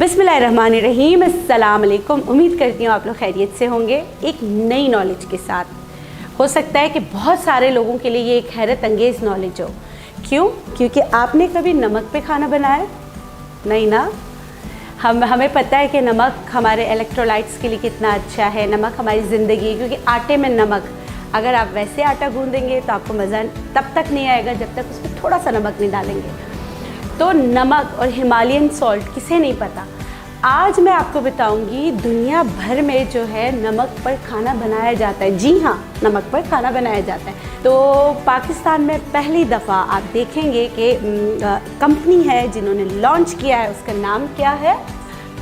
बिस्मिल्लाहिर्रहमानिर्रहीम, अस्सलाम वालेकुम। उम्मीद करती हूँ आप लोग खैरियत से होंगे। एक नई नॉलेज के साथ, हो सकता है कि बहुत सारे लोगों के लिए ये एक हैरत अंगेज़ नॉलेज हो। क्यों? क्योंकि आपने कभी नमक पे खाना बनाया? नहीं ना। हमें पता है कि नमक हमारे इलेक्ट्रोलाइट्स के लिए कितना अच्छा है। नमक हमारी ज़िंदगी है, क्योंकि आटे में नमक, अगर आप वैसे आटा गूँधेंगे तो आपको मज़ा तब तक नहीं आएगा जब तक उसमें थोड़ा सा नमक नहीं डालेंगे। तो नमक और हिमालयन सॉल्ट किसे नहीं पता। आज मैं आपको बताऊंगी दुनिया भर में जो है नमक पर खाना बनाया जाता है। जी हाँ, नमक पर खाना बनाया जाता है। तो पाकिस्तान में पहली दफ़ा आप देखेंगे कि कंपनी है जिन्होंने लॉन्च किया है, उसका नाम क्या है?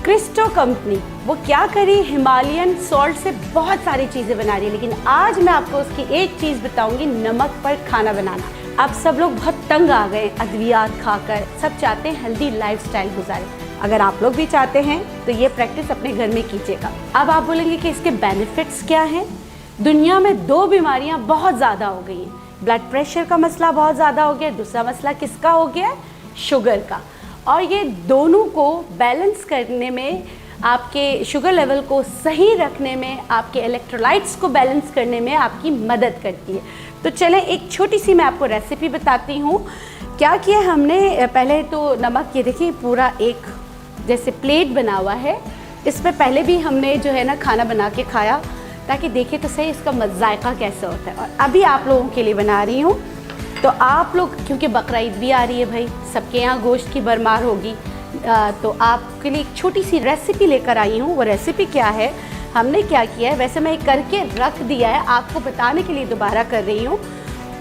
Christo company. वो क्या करी? हिमालयन सॉल्ट से बहुत सारी चीज़ें बना रही है, लेकिन आज मैं आपको उसकी एक चीज़ बताऊंगी, नमक पर खाना बनाना। अब सब लोग बहुत तंग आ गए अद्वियात खाकर, सब चाहते हैं हेल्दी लाइफस्टाइल गुजारें। अगर आप लोग भी चाहते हैं तो ये प्रैक्टिस अपने घर में कीजिएगा। अब आप बोलेंगे कि इसके बेनिफिट्स क्या हैं? दुनिया में दो बीमारियां बहुत ज़्यादा हो गई हैं। ब्लड प्रेशर का मसला बहुत ज़्यादा हो गया, दूसरा मसला किसका हो गया? शुगर का। और ये दोनों को बैलेंस करने में, आपके शुगर लेवल को सही रखने में, आपके इलेक्ट्रोलाइट्स को बैलेंस करने में आपकी मदद करती है। तो चलें एक छोटी सी मैं आपको रेसिपी बताती हूँ। क्या किया हमने? पहले तो नमक, ये देखिए पूरा एक जैसे प्लेट बना हुआ है। इस पर पहले भी हमने जो है ना खाना बना के खाया, ताकि देखें तो सही इसका जायका कैसा होता है। और अभी आप लोगों के लिए बना रही हूँ। तो आप लोग, क्योंकि बकरा ईद भी आ रही है भाई, सबके यहाँ गोश्त की भरमार होगी, तो आपके लिए एक छोटी सी रेसिपी लेकर आई हूँ। वो रेसिपी क्या है? हमने क्या किया है, वैसे मैं करके रख दिया है, आपको बताने के लिए दोबारा कर रही हूँ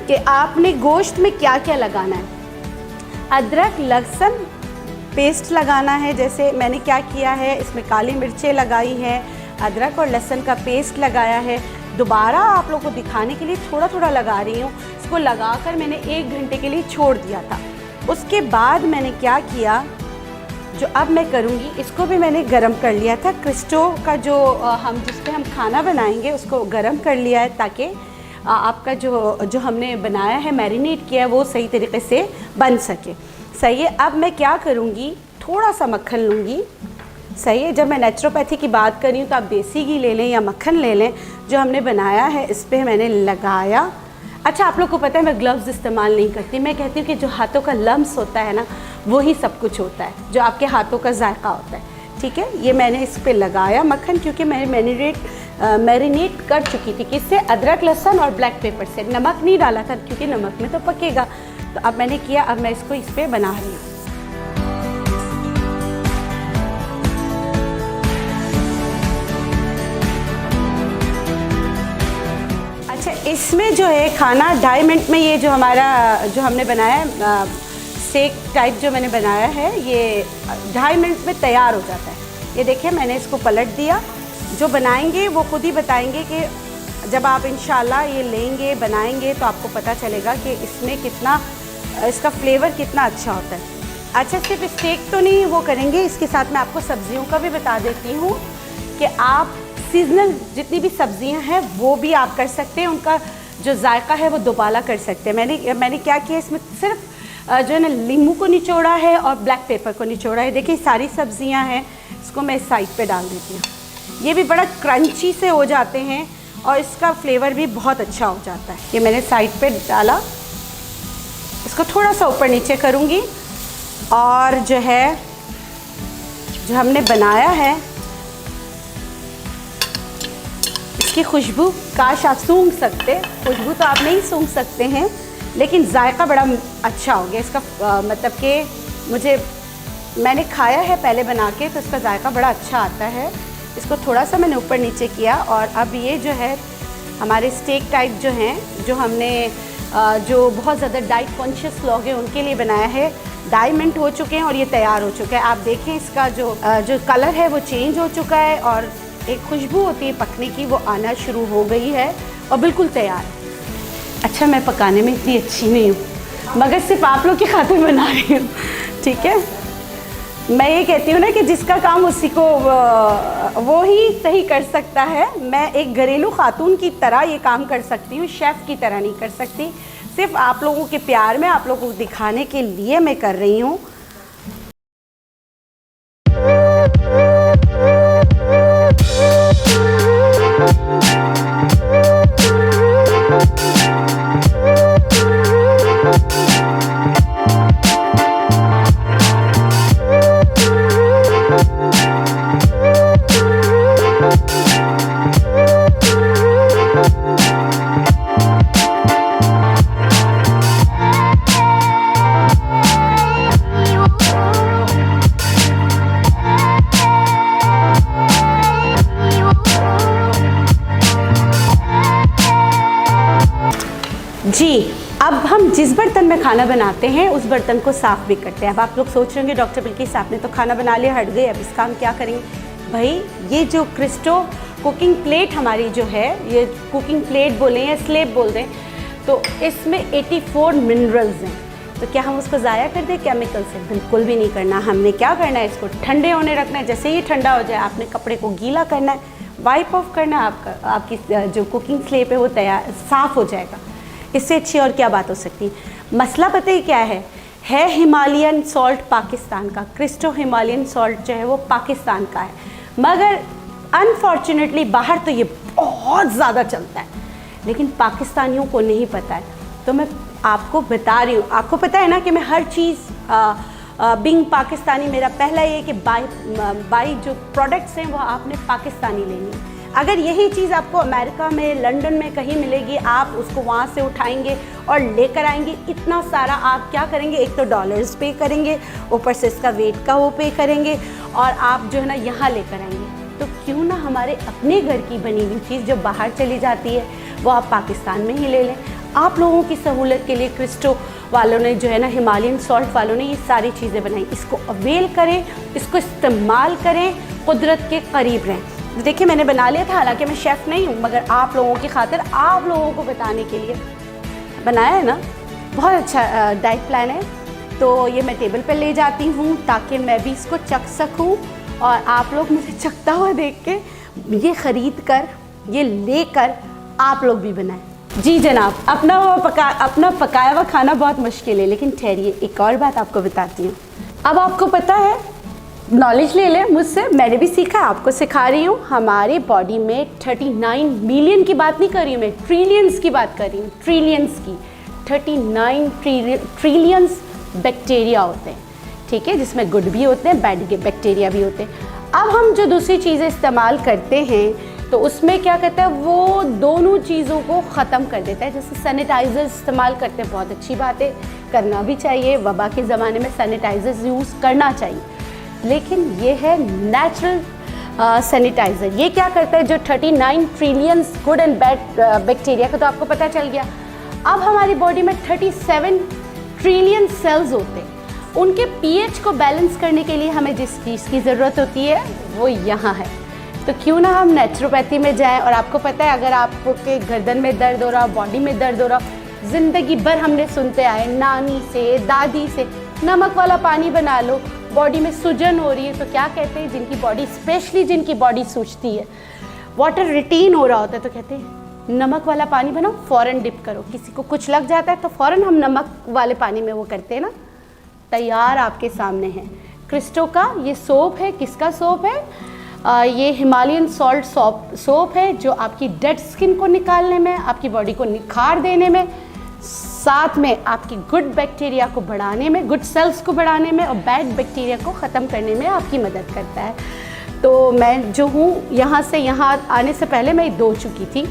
कि आपने गोश्त में क्या क्या लगाना है। अदरक लहसुन पेस्ट लगाना है। जैसे मैंने क्या किया है, इसमें काली मिर्चें लगाई हैं, अदरक और लहसुन का पेस्ट लगाया है। दोबारा आप लोगों को दिखाने के लिए थोड़ा थोड़ा लगा रही हूँ। इसको लगाकर मैंने 1 घंटे के लिए छोड़ दिया था। उसके बाद मैंने क्या किया, जो अब मैं करूँगी, इसको भी मैंने गरम कर लिया था। क्रिस्टो का जो जिस पे हम खाना बनाएंगे उसको गरम कर लिया है, ताकि आपका जो हमने बनाया है, मैरिनेट किया है, वो सही तरीके से बन सके। सही है। अब मैं क्या करूँगी, थोड़ा सा मक्खन लूँगी। सही है। जब मैं नेचुरोपैथी की बात कर रही हूँ तो आप देसी घी ले लें या मक्खन ले लें। जो हमने बनाया है इस पर मैंने लगाया। अच्छा, आप लोग को पता है मैं ग्लव्स इस्तेमाल नहीं करती। मैं कहती हूँ कि जो हाथों का लम्स होता है ना, वही सब कुछ होता है, जो आपके हाथों का जायका होता है। ठीक है। ये मैंने इस पर लगाया मक्खन, क्योंकि मैं मैरिनेट कर चुकी थी। किससे? अदरक लहसुन और ब्लैक पेपर से। नमक नहीं डाला था, क्योंकि नमक में तो पकेगा। तो अब मैंने किया, अब मैं इसको इस पर बना रही हूँ। अच्छा, इसमें जो है खाना 2.5 मिनट में, ये जो हमने बनाया है स्टेक टाइप जो मैंने बनाया है, ये 2.5 मिनट में तैयार हो जाता है। ये देखिए मैंने इसको पलट दिया। जो बनाएंगे वो खुद ही बताएंगे कि जब आप इंशाल्लाह ये लेंगे बनाएंगे तो आपको पता चलेगा कि इसमें कितना, इसका फ्लेवर कितना अच्छा होता है। अच्छा, सिर्फ स्टेक तो नहीं वो करेंगे, इसके साथ मैं आपको सब्जियों का भी बता देती हूँ कि आप सीजनल जितनी भी सब्जियां हैं वो भी आप कर सकते हैं। उनका जो जायका है वो दोबारा कर सकते हैं। मैंने क्या किया, इसमें सिर्फ जो है ना नींबू को निचोड़ा है और ब्लैक पेपर को निचोड़ा है। देखिए सारी सब्जियां हैं, इसको मैं साइड पे डाल देती हूँ। ये भी बड़ा क्रंची से हो जाते हैं और इसका फ्लेवर भी बहुत अच्छा हो जाता है। ये मैंने साइड पे डाला। इसको थोड़ा सा ऊपर नीचे करूँगी, और जो है जो हमने बनाया है, इसकी खुशबू काश आप सूंघ सकते। खुशबू तो आप नहीं सूंघ सकते हैं, लेकिन जायका बड़ा अच्छा हो गया इसका। मतलब कि मैंने खाया है पहले बना के, तो इसका जायका बड़ा अच्छा आता है। इसको थोड़ा सा मैंने ऊपर नीचे किया। और अब ये जो है हमारे स्टेक टाइप जो हैं, जो हमने जो बहुत ज़्यादा डाइट कॉन्शियस लोग हैं उनके लिए बनाया है, 2.5 मिनट हो चुके हैं और ये तैयार हो चुका है। आप देखें इसका जो कलर है वो चेंज हो चुका है, और एक खुशबू होती है पकने की, वो आना शुरू हो गई है और बिल्कुल तैयार है। अच्छा, मैं पकाने में इतनी अच्छी नहीं हूँ, मगर सिर्फ आप लोग की खातिर बना रही हूँ। ठीक है। मैं ये कहती हूँ ना कि जिसका काम उसी को वो ही सही कर सकता है। मैं एक घरेलू खातून की तरह ये काम कर सकती हूँ, शेफ़ की तरह नहीं कर सकती। सिर्फ आप लोगों के प्यार में, आप लोगों को दिखाने के लिए मैं कर रही हूँ। खाना बनाते हैं उस बर्तन को साफ़ भी करते हैं। अब आप लोग सोच रहे होंगे डॉक्टर बिल्किस आपने तो खाना बना लिया, हट गए, अब इसका हम क्या करेंगे? भाई ये जो क्रिस्टो कुकिंग प्लेट हमारी जो है, ये कुकिंग प्लेट बोलें या स्लेब बोल दें, तो इसमें 84 मिनरल्स हैं। तो क्या हम उसको ज़ाया कर दें केमिकल से? बिल्कुल भी नहीं करना। हमने क्या करना है, इसको ठंडे होने रखना है। जैसे ही ठंडा हो जाए आपने कपड़े को गीला करना है, वाइप ऑफ करना है, आपकी जो कुकिंग स्लेब है वो तैयार साफ़ हो जाएगा। इससे अच्छी और क्या बात हो सकती है? मसला पता ही क्या है हिमालयन सॉल्ट पाकिस्तान का। क्रिस्टो हिमालयन सॉल्ट जो है वो पाकिस्तान का है, मगर अनफॉर्चुनेटली बाहर तो ये बहुत ज़्यादा चलता है, लेकिन पाकिस्तानियों को नहीं पता है। तो मैं आपको बता रही हूँ, आपको पता है ना कि मैं हर चीज़ बिंग पाकिस्तानी, मेरा पहला ये कि बाई जो प्रोडक्ट्स हैं वो आपने पाकिस्तानी लेनी है। अगर यही चीज़ आपको अमेरिका में, लंदन में कहीं मिलेगी, आप उसको वहाँ से उठाएंगे और लेकर आएंगे, इतना सारा आप क्या करेंगे, एक तो डॉलर्स पे करेंगे, ऊपर से इसका वेट का वो पे करेंगे, और आप जो है ना यहाँ लेकर आएंगे। तो क्यों ना हमारे अपने घर की बनी हुई चीज़ जो बाहर चली जाती है वो आप पाकिस्तान में ही ले लें। आप लोगों की सहूलत के लिए क्रिस्टो वालों ने जो है ना, हिमालयन सॉल्ट वालों ने ये सारी चीज़ें बनाई। इसको अवेल करें, इसको इस्तेमाल करें, कुदरत के करीब रहें। देखिए मैंने बना लिया था, हालांकि मैं शेफ़ नहीं हूँ, मगर आप लोगों की खातिर, आप लोगों को बताने के लिए बनाया है ना। बहुत अच्छा डाइट प्लान है। तो ये मैं टेबल पर ले जाती हूँ ताकि मैं भी इसको चख सकूँ, और आप लोग मुझे चखता हुआ देख के ये ख़रीद कर, ये लेकर आप लोग भी बनाएं। जी जनाब, अपना पकाया हुआ खाना बहुत मुश्किल है, लेकिन ठहरिए एक और बात आपको बताती हूँ। अब आपको पता है, नॉलेज ले लें मुझसे, मैंने भी सीखा, आपको सिखा रही हूँ। हमारे बॉडी में 39 मिलियन की बात नहीं कर रही हूँ मैं, ट्रिलियंस की बात कर रही हूँ, ट्रिलियंस की। 39 ट्रिलियंस बैक्टीरिया होते हैं, ठीक है, जिसमें गुड भी होते हैं, बैड बैक्टीरिया भी होते हैं। अब हम जो दूसरी चीज़ें इस्तेमाल करते हैं तो उसमें क्या कहता है, वो दोनों चीज़ों को ख़त्म कर देता है। जैसे सैनिटाइज़र इस्तेमाल करते हैं, बहुत अच्छी बात है, करना भी चाहिए, वबा के ज़माने में सैनिटाइज़र यूज़ करना चाहिए, लेकिन ये है नेचुरल सैनिटाइज़र। ये क्या करता है, जो 39 trillions good and bad bacteria का तो आपको पता चल गया। अब हमारी बॉडी में 37 ट्रिलियन सेल्स होते हैं, उनके पीएच को बैलेंस करने के लिए हमें जिस चीज़ की ज़रूरत होती है वो यहाँ है। तो क्यों ना हम नेचुरोपैथी में जाएं। और आपको पता है, अगर आपके गर्दन में दर्द हो रहा, बॉडी में दर्द हो रहा, ज़िंदगी भर हमने सुनते आए नानी से, दादी से, नमक वाला पानी बना लो, बॉडी में सूजन हो रही है तो क्या कहते हैं, जिनकी बॉडी, स्पेशली जिनकी बॉडी सूजती है, वाटर रिटेन हो रहा होता है, तो कहते हैं नमक वाला पानी बनाओ, फ़ौरन डिप करो। किसी को कुछ लग जाता है तो फ़ौरन हम नमक वाले पानी में वो करते हैं ना। तैयार आपके सामने है क्रिस्टो का ये सोप है। किसका सोप है? ये हिमालयन सॉल्ट सोप है, जो आपकी डेड स्किन को निकालने में, आपकी बॉडी को निखार देने में, साथ में आपकी गुड बैक्टीरिया को बढ़ाने में, गुड सेल्स को बढ़ाने में, और बैड बैक्टीरिया को ख़त्म करने में आपकी मदद करता है। तो मैं जो हूँ, यहाँ से यहाँ आने से पहले मैं धो चुकी थी।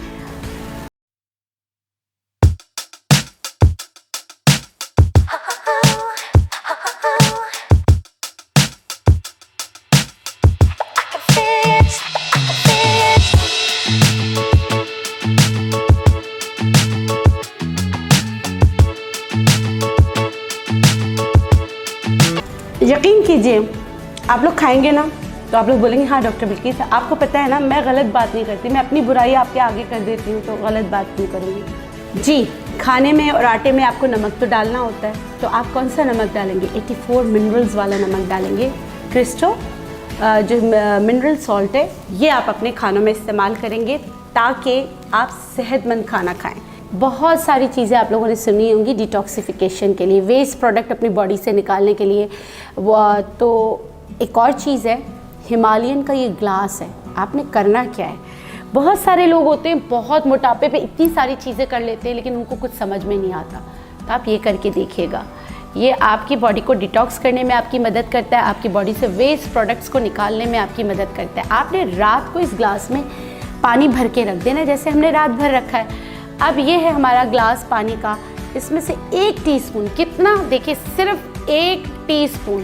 यकीन कीजिए, आप लोग खाएंगे ना तो आप लोग बोलेंगे हाँ डॉक्टर बिल्किस, आपको पता है ना मैं गलत बात नहीं करती, मैं अपनी बुराई आपके आगे कर देती हूँ, तो गलत बात क्यों करूँगी। जी, खाने में और आटे में आपको नमक तो डालना होता है, तो आप कौन सा नमक डालेंगे? 84 मिनरल्स वाला नमक डालेंगे। क्रिस्टो जो मिनरल सॉल्ट है, ये आप अपने खानों में इस्तेमाल करेंगे ताकि आप सेहतमंद खाना खाएँ। बहुत सारी चीज़ें आप लोगों ने सुनी होंगी डिटॉक्सिफिकेशन के लिए, वेस्ट प्रोडक्ट अपनी बॉडी से निकालने के लिए। वो तो एक और चीज़ है, हिमालयन का ये ग्लास है। आपने करना क्या है, बहुत सारे लोग होते हैं बहुत मोटापे पे इतनी सारी चीज़ें कर लेते हैं, लेकिन उनको कुछ समझ में नहीं आता। तो आप ये करके देखिएगा, ये आपकी बॉडी को डिटॉक्स करने में आपकी मदद करता है, आपकी बॉडी से वेस्ट प्रोडक्ट्स को निकालने में आपकी मदद करता है। आपने रात को इस ग्लास में पानी भर के रख देना, जैसे हमने रात भर रखा है। अब ये है हमारा ग्लास पानी का, इसमें से 1 टीस्पून, कितना देखिए, सिर्फ 1 टीस्पून,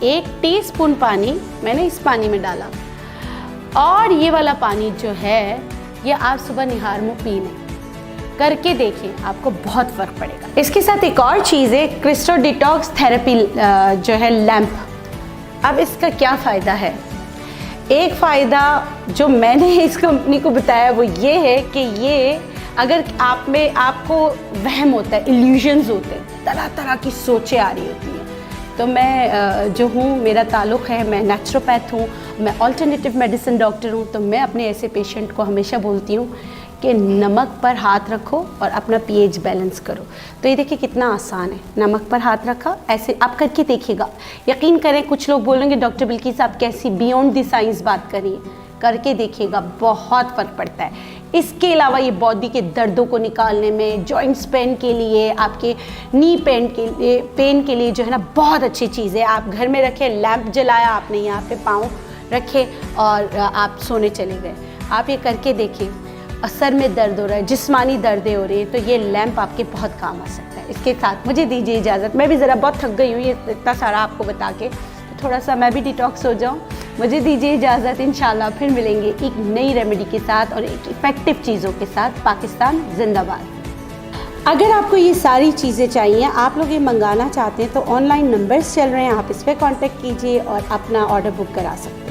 1 टीस्पून पानी मैंने इस पानी में डाला। और ये वाला पानी जो है, ये आप सुबह निहार मुँह पी लें। करके देखें, आपको बहुत फ़र्क पड़ेगा। इसके साथ एक और चीज़ है, क्रिस्टल डिटॉक्स थेरेपी जो है लैम्प। अब इसका क्या फ़ायदा है? एक फ़ायदा जो मैंने इस कंपनी को बताया वो ये है कि ये अगर आप में आपको वहम होता है, इल्यूजन्स होते हैं, तरह तरह की सोचें आ रही होती हैं, तो मैं जो हूँ, मेरा ताल्लुक़ है, मैं नेचुरोपैथ हूँ, मैं अल्टरनेटिव मेडिसिन डॉक्टर हूँ, तो मैं अपने ऐसे पेशेंट को हमेशा बोलती हूँ कि नमक पर हाथ रखो और अपना पीएच बैलेंस करो। तो ये देखिए कितना आसान है, नमक पर हाथ रखा, ऐसे आप करके देखिएगा। यकीन करें, कुछ लोग बोलेंगे डॉक्टर बिल्किस आप कैसी बियॉन्ड द साइंस बात करिए, करके देखिएगा, बहुत फ़र्क पड़ता है। इसके अलावा ये बॉडी के दर्दों को निकालने में, जॉइंट्स पेन के लिए, आपके नी पेन के लिए जो है ना, बहुत अच्छी चीज़ है। आप घर में रखें, लैंप जलाया आपने, यहाँ पे पाँव रखे और आप सोने चले गए, आप ये करके देखें। सर में दर्द हो रहा है, जिस्मानी दर्दें हो रही हैं, तो ये लैंप आपके बहुत काम आ सकता है। इसके साथ मुझे दीजिए इजाज़त, मैं भी ज़रा बहुत थक गई हूँ ये इतना सारा आपको बता के, तो थोड़ा सा मैं भी डिटॉक्स हो जाऊँ। मुझे दीजिए इजाज़त, इंशाल्लाह फिर मिलेंगे एक नई रेमेडी के साथ और एक इफ़ेक्टिव चीज़ों के साथ। पाकिस्तान जिंदाबाद। अगर आपको ये सारी चीज़ें चाहिए, आप लोग ये मंगाना चाहते हैं, तो ऑनलाइन नंबर्स चल रहे हैं, आप इस पर कॉन्टेक्ट कीजिए और अपना ऑर्डर बुक करा सकते हैं।